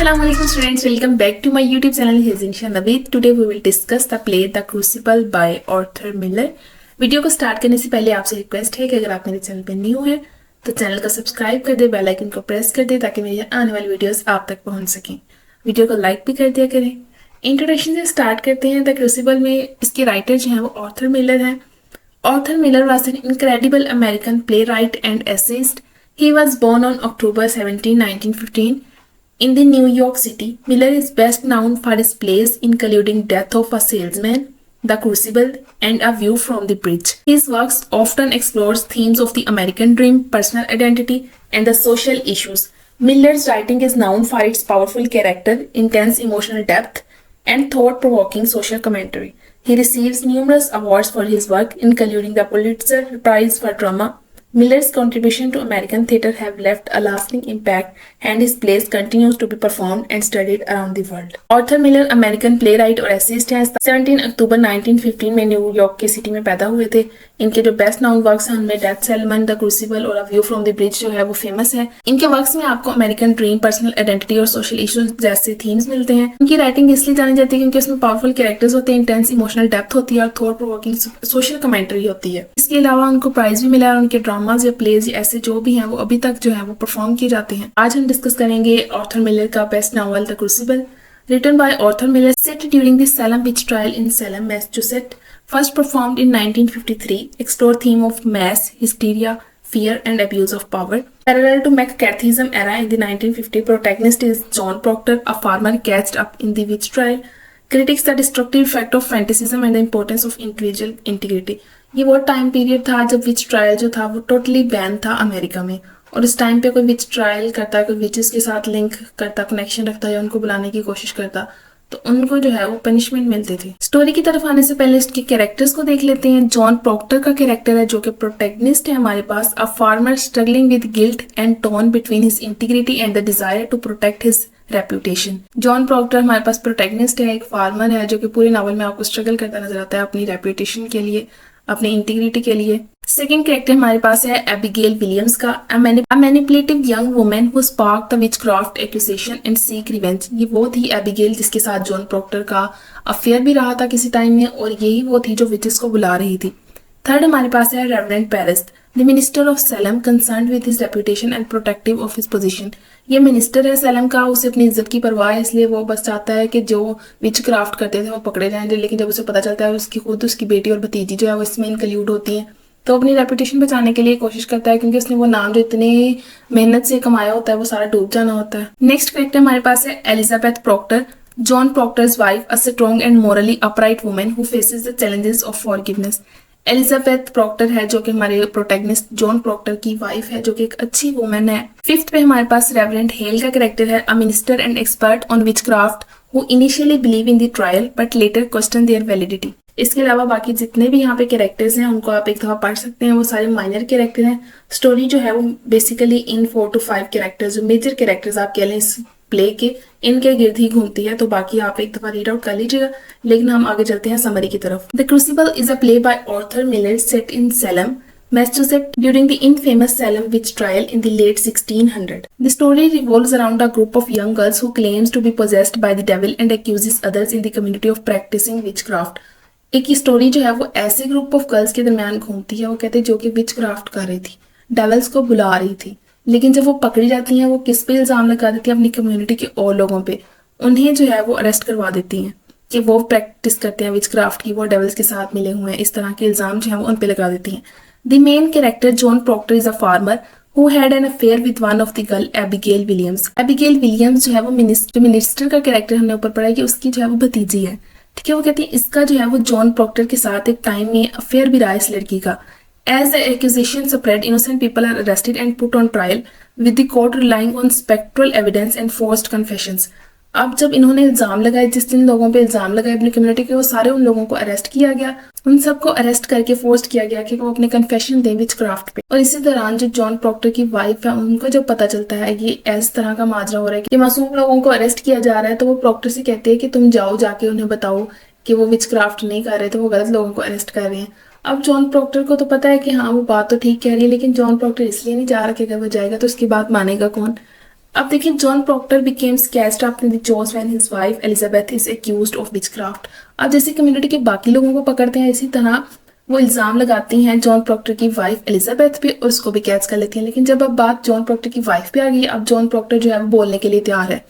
Assalamualaikum students, welcome back to my YouTube channel Hizinsha Naveed. Today we will discuss the play The Crucible by Arthur Miller. Video को start करने से पहले आपसे request है कि अगर आप मेरे चैनल पे न्यू हैं तो चैनल को सब्सक्राइब कर दे, बेल आइकन को प्रेस कर दे ताकि मेरी आने वाली वीडियोस आप तक पहुंच सकें। वीडियो को लाइक भी कर दिया करें। इंट्रोडक्शन से स्टार्ट करते हैं। द क्रूसिबल में इसके राइटर जो हैं वो आर्थर मिलर हैं। Arthur Miller was an incredible American playwright and essayist. He was born on October 17, 1915 in the New York City. Miller is best known for his plays including Death of a Salesman, The Crucible, and A View from the Bridge. His works often explores themes of the American dream, personal identity, and the social issues. Miller's writing is known for its powerful character, intense emotional depth, and thought-provoking social commentary. He receives numerous awards for his work, including the Pulitzer Prize for Drama. Miller's contribution to American theatre have left a lasting impact, and his plays continues to be performed and studied around the world. Arthur Miller American playwright और essayist हैं। 17 अक्टूबर 1915 में New York की city में पैदा हुए थे। इनके जो बेस्ट नाउन वर्क्स हैं उनमें डेथ सेलमन, द क्रूसिबल और a view from the bridge जो है वो फेमस है। इनके वर्क्स में आपको अमेरिकन ड्रीम, पर्सनल आइडेंटिटी और सोशल इश्यूज जैसे थीम्स मिलते हैं। इनकी राइटिंग इसलिए जानी जाती है क्योंकि उसमें पावरफुल कैरेक्टर्स होते हैं, इंटेंस इमोशनल डेप्थ होती है और थॉट प्रोवोकिंग सोशल कमेंट्री होती है। इसके अलावा उनको प्राइज भी मिला है और उनके ड्रामाज या प्लेज या ऐसे जो भी हैं वो अभी तक जो है वो परफॉर्म किए जाते हैं। आज हम डिस्कस करेंगे आर्थर मिलर का best novel the crucible, written by Arthur Miller, set during the Salem witch trial in Salem, Massachusetts. First performed in 1953, explore theme of mass hysteria, fear, and abuse of power. Parallel to McCarthyism era in the 1950, protagonist is John Proctor, a farmer cast up in the witch trial. Critics the destructive effect of fanaticism and the importance of individual integrity. ये वो time period था जब विच trial जो था वो totally ban था America में, और इस टाइम पे कोई विच ट्रायल करता है, कोई विचेस के साथ लिंक करता, कनेक्शन रखता या उनको बुलाने की कोशिश करता तो उनको जो है वो पनिशमेंट मिलती थी। स्टोरी की तरफ आने से पहले इसके कैरेक्टर्स को देख लेते हैं। जॉन प्रॉक्टर का कैरेक्टर है जो कि प्रोटैगनिस्ट है हमारे पास। A farmer struggling with guilt and torn between his integrity and the desire to protect his reputation. John Proctor हमारे पास प्रोटैगनिस्ट है, एक फार्मर है जो कि पूरे नॉवल में आपको स्ट्रगल करता नजर आता है अपनी रेप्यूटेशन के लिए, अपनी इंटीग्रिटी के लिए। सेकेंड कैरेक्टर हमारे पास है एबिगेल विलियम्स का, a manipulative young woman who spark the witchcraft accusation and seek revenge. ये वो थी एबिगेल जिसके साथ जॉन प्रॉक्टर का अफेयर भी रहा था किसी टाइम में, और यही वो थी जो विचेस को बुला रही थी। थर्ड हमारे पास है reverend Paris, the minister of slam, concerned with his reputation and protective of his position. ये मिनिस्टर है सैलम का, उसे अपनी इज्जत की परवाह है, इसलिए वो बस चाहता है कि जो विच क्राफ्ट करते थे वो पकड़े जाएंगे। लेकिन जब उसे पता चलता है उसकी खुद उसकी बेटी और भतीजी जो है वो इसमें इंक्लूड होती हैं तो अपनी रेपुटेशन बचाने के लिए कोशिश करता है, क्योंकि उसने वो नाम जो इतने मेहनत से कमाया होता है वो सारा डूब जाना होता है। नेक्स्ट कैरेक्टर हमारे पास है Elizabeth Proctor, John Proctor's wife, a strong and morally upright woman who faces the challenges of forgiveness. Elizabeth Proctor है जो कि हमारे प्रोटैगनिस्ट जॉन प्रॉक्टर की वाइफ है, जो कि एक अच्छी वुमन है। फिफ्थ पे हमारे पास रेवरेंड हेल का कैरेक्टर है, a minister and expert on witchcraft who initially believe in the trial but later question their validity. इसके अलावा बाकी जितने भी यहाँ पे कैरेक्टर्स हैं उनको आप एक दफा पढ़ सकते हैं, वो सारे माइनर कैरेक्टर हैं। स्टोरी जो है वो बेसिकली इन 4 to 5 कैरेक्टर्स, जो मेजर कैरेक्टर्स आप कह लें इस प्ले के, इनके गिर्द ही घूमती है, तो बाकी आप एक दफा रीड आउट कर लीजिएगा। लेकिन हम आगे चलते हैं समरी की तरफ। The crucible is a play by Arthur Miller set in slam, Massachusetts during the infamous Salem witch trial in the late 1600s. The story revolves around a group of young girls who claims to be possessed by the devil and accuses others in the community of practicing witchcraft. एक ही story जो है वो ऐसे group of girls के दरमियान घूमती है, वो कहते हैं जो कि विच क्राफ्ट कर रही थी, डेवल्स को बुला रही थी। लेकिन जब वो पकड़ी जाती हैं वो किस पे इल्जाम लगा देती है, अपनी कम्युनिटी के और लोगों पे। उन्हें जो है वो अरेस्ट करवा देती हैं कि वो प्रैक्टिस करते हैं विच क्राफ्ट की, वो डेवल्स के साथ मिले हुए हैं, इस तरह के इल्जाम जो है वो उन पे लगा देती हैं। The main character John Proctor is a farmer who had an affair with one of the girl Abigail Williams. Abigail Williams जो है वो मिनिस्टर का कैरेक्टर हमने ऊपर पढ़ा है कि उसकी जो है वो भतीजी है, ठीक है। वो कहती है इसका जो है वो जॉन प्रॉक्टर के साथ एक टाइम में अफेयर भी रहा इस लड़की का। As the accusation spread, innocent people are arrested and put on trial with the court relying on spectral evidence and forced confessions. अब जब इन्होंने इल्जाम लगाए, जिस जिन लोगों पे इल्जाम लगाए अपनी कम्युनिटी के, वो सारे उन लोगों को अरेस्ट किया गया, उन सबको अरेस्ट करके फोर्स किया गया कि वो अपने कन्फेशन दें विच क्राफ्ट पे। और इसी दौरान जो जॉन प्रॉक्टर की वाइफ है उनको जब पता चलता है ये इस तरह का माजरा हो रहा है कि मासूम लोगों को अरेस्ट किया जा रहा है, तो वो प्रॉक्टर से कहते हैं कि तुम जाओ जाके उन्हें बताओ कि वो विच क्राफ्ट नहीं कर रहे थे, वो गलत लोगों को अरेस्ट कर रहे हैं। अब जॉन प्रॉक्टर को तो पता है कि हाँ वो बात तो ठीक कह रही है, लेकिन जॉन प्रॉक्टर इसलिए नहीं जा रहा कि अगर वो जाएगा तो उसकी बात मानेगा कौन। अब देखिए, John Proctor becomes cast after the jaws when his wife Elizabeth is accused of witchcraft. अब जैसे कम्युनिटी के बाकी लोगों को पकड़ते हैं, इसी तरह वो इल्जाम लगाती हैं जॉन प्रॉक्टर की वाइफ एलिजाबेथ पे और उसको भी कैच कर लेती हैं। लेकिन जब अब बात जॉन प्रॉक्टर की वाइफ पे आ गई, अब जॉन प्रॉक्टर जो है वो बोलने के लिए तैयार है।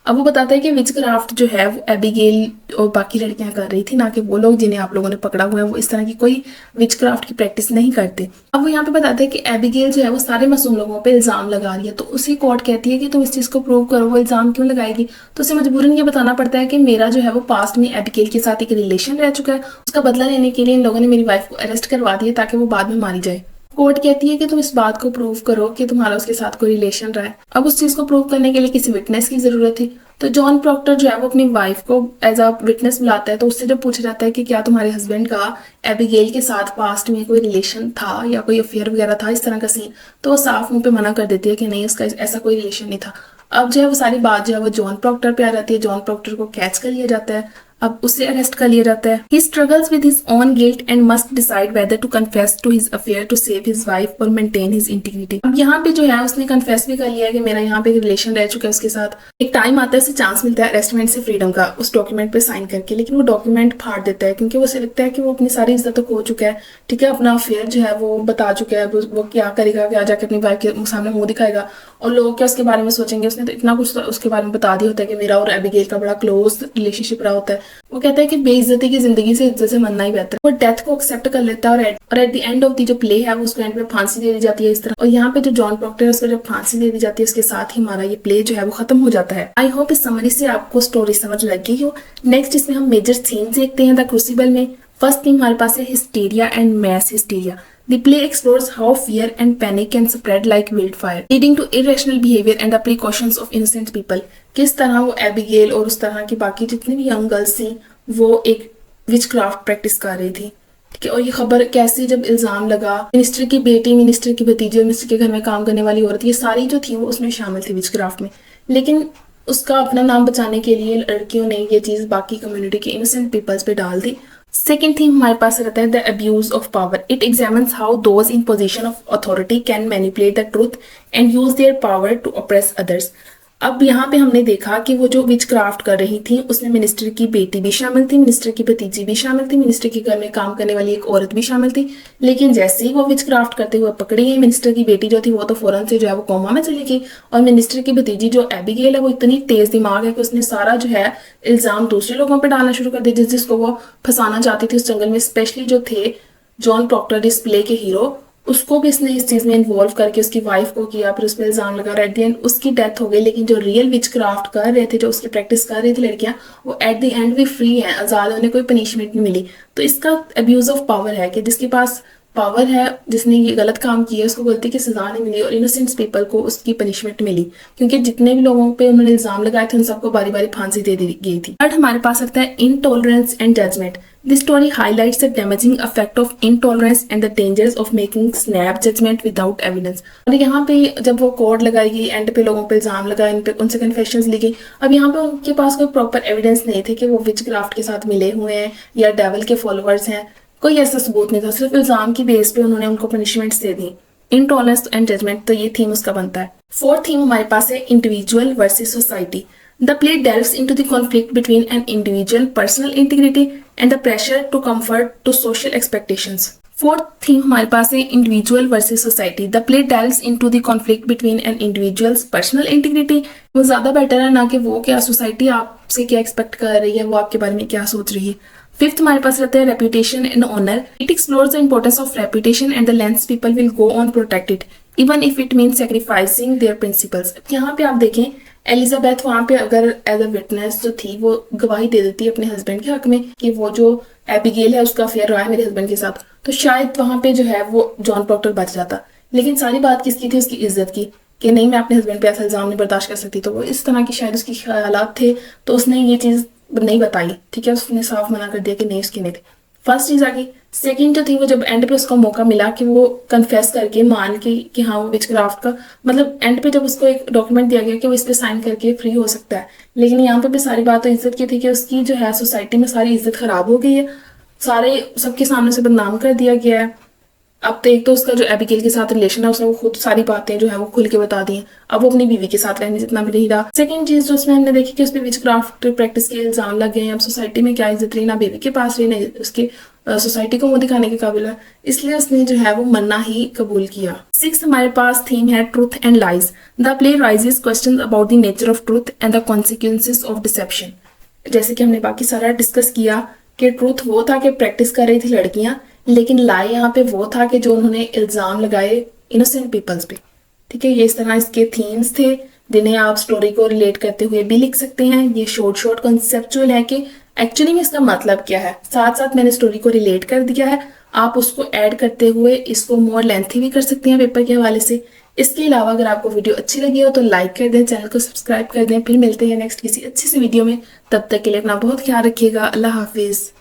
अब वो बताता है कि विचक्राफ्ट जो है वो एबिगेल और बाकी लड़कियां कर रही थी, ना कि वो लोग जिन्हें आप लोगों ने पकड़ा हुआ है। वो इस तरह की कोई विचक्राफ्ट की प्रैक्टिस नहीं करते। अब वो यहाँ पे बताते हैं कि एबिगेल जो है वो सारे मासूम लोगों पे इल्जाम लगा रही है। तो उसी कोर्ट कहती है कि तुम इस चीज को प्रूव करो, वो इल्जाम क्यों लगाएगी। तो उसे मजबूरन ये बताना पड़ता है कि मेरा जो है वो पास्ट में एबिगेल के साथ एक रिलेशन रह चुका है, उसका बदला लेने के लिए इन लोगों ने मेरी वाइफ को अरेस्ट करवा दिया ताकि वो बाद में मारी जाए। कोर्ट कहती है कि तुम इस बात को प्रूव करो कि तुम्हारा उसके साथ कोई रिलेशन रहा है। अब उस चीज को प्रूव करने के लिए किसी विटनेस की जरूरत थी। तो जॉन प्रॉक्टर जो है वो अपनी वाइफ को एज अ विटनेस बुलाता है। तो उससे जब पूछा जाता है कि क्या तुम्हारे हस्बैंड का एबिगेल के साथ पास्ट में कोई रिलेशन था या कोई अफेयर वगैरह था, इस तरह का सीन, तो वो साफ मुंह पे मना कर देती है कि नहीं, उसका ऐसा कोई रिलेशन नहीं था। अब जो है वो सारी बात जो है वो जॉन प्रॉक्टर पे आ जाती है। जॉन प्रॉक्टर को कैच कर लिया जाता है, अब उसे अरेस्ट कर लिया जाता है। He struggles with his own guilt and must decide whether to confess to his affair to save his wife और मेंटेन हिज इंटीग्रिटी। अब यहाँ पे जो है उसने कन्फेस भी कर लिया है कि मेरा यहाँ पे एक रिलेशन रह चुका है उसके साथ। एक टाइम आता है, उसे चांस मिलता है अरेस्टमेंट से फ्रीडम का उस डॉक्यूमेंट पे साइन करके, लेकिन वो डॉक्यूमेंट फाड़ देता है क्योंकि उसे लगता है कि वो अपनी सारी इज्जत तो खो चुका है। ठीक है, अपना अफेयर जो है वो बता चुका है। वो क्या करेगा, क्या जाके अपनी वाइफ के सामने मुंह दिखाएगा और लोग क्या उसके बारे में सोचेंगे। उसने तो इतना कुछ उसके बारे में बता दिया होता है कि मेरा और एबिगेल का बड़ा क्लोज रिलेशनशिप रहा होता है। वो कहता है कि बेइज्जती की जिंदगी से इज्जत से मरना ही बेहतर है। वो डेथ को एक्सेप्ट कर लेता है और at the end of the जो प्ले है उसको एंड में फांसी दे दी जाती है इस तरह। और यहाँ पे जो जॉन प्रॉक्टर है उसको जब फांसी दे दी जाती है, उसके साथ ही हमारा ये प्ले जो है वो खत्म हो जाता है। आई होप इस समरी से आपको स्टोरी समझ लग गई हो। नेक्स्ट इसमें हम मेजर थीम्स देखते हैं द क्रूसिबल में। फर्स्ट थीम हमारे पास है hysteria and mess hysteria. The play explores how fear and panic can spread like wildfire, leading to irrational behavior and the precautions of innocent people. किस तरह वो Abigail और उस तरह की बाकी जितनी भी यंग गर्ल्स थी वो एक विचक्राफ्ट प्रैक्टिस कर रही थी। ठीक है, और ये खबर कैसे जब इल्जाम लगा, मिनिस्टर की बेटी, मिनिस्टर की भतीजी और मिनिस्टर के घर में काम करने वाली औरत, ये सारी जो थी वो उसमें शामिल थी विचक्राफ्ट में। लेकिन उसका अपना नाम बचाने के लिए लड़कियों ने ये चीज बाकी कम्युनिटी के इनोसेंट पीपल्स पे डाल दी। सेकेंड थीम हमारे पास रहता है the abuse of power. It examines how those in position of authority can manipulate the truth and use their power to oppress others. अब यहाँ पे हमने देखा कि वो जो विच क्राफ्ट कर रही थी उसमें मिनिस्टर की बेटी भी शामिल थी, मिनिस्टर की भतीजी भी शामिल थी, मिनिस्टर के घर में काम करने वाली एक औरत भी शामिल थी। लेकिन जैसे ही वो विच क्राफ्ट करते हुए पकड़ी गई, मिनिस्टर की बेटी जो थी वो तो फौरन से जो है वो कोमा में चली गई, और मिनिस्टर की भतीजी जो एबिगेल है वो इतनी तेज दिमाग है कि उसने सारा जो है इल्जाम दूसरे लोगों पर डालना शुरू कर दिया, जिसको वो फंसाना चाहती थी उस जंगल में। स्पेशली जो थे जॉन प्रॉक्टर डिस्प्ले के हीरो, उसको भी इसने इस चीज में इन्वॉल्व करके उसकी वाइफ को किया, फिर उस पर इल्जाम लगा। एट द एंड उसकी डेथ हो गई। लेकिन जो रियल विच क्राफ्ट कर रहे थे, जो उसकी प्रैक्टिस कर रही थी लड़कियां, वो एट द एंड भी फ्री हैं, आजाद, उन्हें कोई पनिशमेंट नहीं मिली। तो इसका अब्यूज ऑफ पावर है कि जिसके पास पावर है, जिसने ये गलत काम किया, उसको गलती की सजा नहीं मिली और इनोसेंट पीपल को उसकी पनिशमेंट मिली, क्योंकि जितने भी लोगों पे उन्होंने इल्जाम लगाए थे उन सबको बारी बारी फांसी दे दी गई थी। थर्ड हमारे पास आता है intolerance and judgement. This story highlights the damaging effect of intolerance and the dangers of making snap judgment without evidence। और यहाँ पे जब वो कोर्ट लगाई गई, एंड पे लोगों पे इल्जाम लगा, इन पे उनसे कन्फेशंस ली गई। अब यहाँ पे उनके पास कोई प्रॉपर एविडेंस नहीं थे कि वो विच क्राफ्ट के साथ मिले हुए हैं या डेविल के फॉलोअर्स हैं, कोई ऐसा सबूत नहीं था। सिर्फ इल्जाम की बेस पे उन्होंने उनको पनिशमेंट्स दे दी। इनटॉलरेंस एंड जजमेंट, तो ये थीम उसका बनता है। फोर्थ थीम हमारे पास है individual versus society. The play delves into the conflict between an individual personal integrity and the pressure to conform to social expectations. Fourth theme हमारे पास है individual versus society. The play delves into the conflict between an individual's personal integrity. वो ज्यादा better है ना कि वो क्या सोसाइटी आपसे क्या एक्सपेक्ट कर रही है, वो आपके बारे में क्या सोच रही है। फिफ्थ हमारे पास रहता है reputation and honour. It explores the importance of reputation and the lengths people will go on protect it even if it means sacrificing their principles. यहाँ पे आप देखें, एलिजाबेथ वहां पे अगर एज अ विटनेस जो थी वो गवाही दे देती है अपने हस्बैंड के हक में कि वो जो एबिगेल है उसका अफेयर रहा है मेरे हस्बैंड के साथ, तो शायद वहां पे जो है वो जॉन प्रॉक्टर बच जाता। लेकिन सारी बात किसकी थी? उसकी इज्जत की, कि नहीं मैं अपने हस्बैंड पे ऐसा इल्जाम नहीं बर्दाश्त कर सकती। तो वो इस तरह की शायद उसकी ख्यालात थे, तो उसने ये चीज नहीं बताई। ठीक है, उसने साफ मना कर दिया कि नहीं उसकी नहीं थी। फर्स्ट चीज आ गई। सेकंड जो थी, वो जब एंड पे उसको मौका मिला कि वो कन्फेस करके मान के कि हाँ वो विच क्राफ्ट का, मतलब एंड पे जब उसको एक डॉक्यूमेंट दिया गया कि वो इस पे साइन करके फ्री हो सकता है। लेकिन यहाँ पे भी सारी बात तो इज्जत की थी कि उसकी जो है सोसाइटी में सारी इज्जत खराब हो गई है, सारे सबके सामने से बदनाम कर दिया गया है। अब तो एक तो उसका जो एबिगेल के साथ रिलेशन है उसने वो खुद सारी बातें जो है वो खुल के बता दी हैं। अब वो अपनी बीवी के साथ रहने जितना भी नहीं रहा। सेकंड चीज जो उसमें हमने देखी कि उस पर विच क्राफ्ट प्रैक्टिस के इल्जाम लग गए हैं। अब सोसाइटी में क्या इज्जत रही, ना बीवी के पास रही, ना उसके सोसाइटी को मुंह दिखाने के काबिल है, इसलिए उसने जो है वो मन्ना ही कबूल किया। सिक्स हमारे पास थीम है truth and lies. The play rises question about the nature of truth and the consequences of deception. जैसे कि हमने बाकी सारा डिस्कस किया कि ट्रूथ वो था कि प्रैक्टिस कर रही थी लड़कियां, लेकिन लाई यहाँ पे वो था कि जो उन्होंने इल्जाम लगाए इनोसेंट पीपल्स पे। ठीक है, ये इस तरह इसके थीम्स थे जिन्हें आप स्टोरी को रिलेट करते हुए भी लिख सकते हैं। ये शॉर्ट शॉर्ट कॉन्सेप्चुअल है कि एक्चुअली में इसका मतलब क्या है। साथ साथ मैंने स्टोरी को रिलेट कर दिया है, आप उसको ऐड करते हुए इसको मोर लेंथी भी कर सकते हैं पेपर के हवाले से। इसके अलावा अगर आपको वीडियो अच्छी लगी हो तो लाइक कर दें, चैनल को सब्सक्राइब कर दें। फिर मिलते हैं नेक्स्ट किसी अच्छी सी वीडियो में, तब तक के लिए अपना बहुत ख्याल रखिएगा। अल्लाह हाफिज।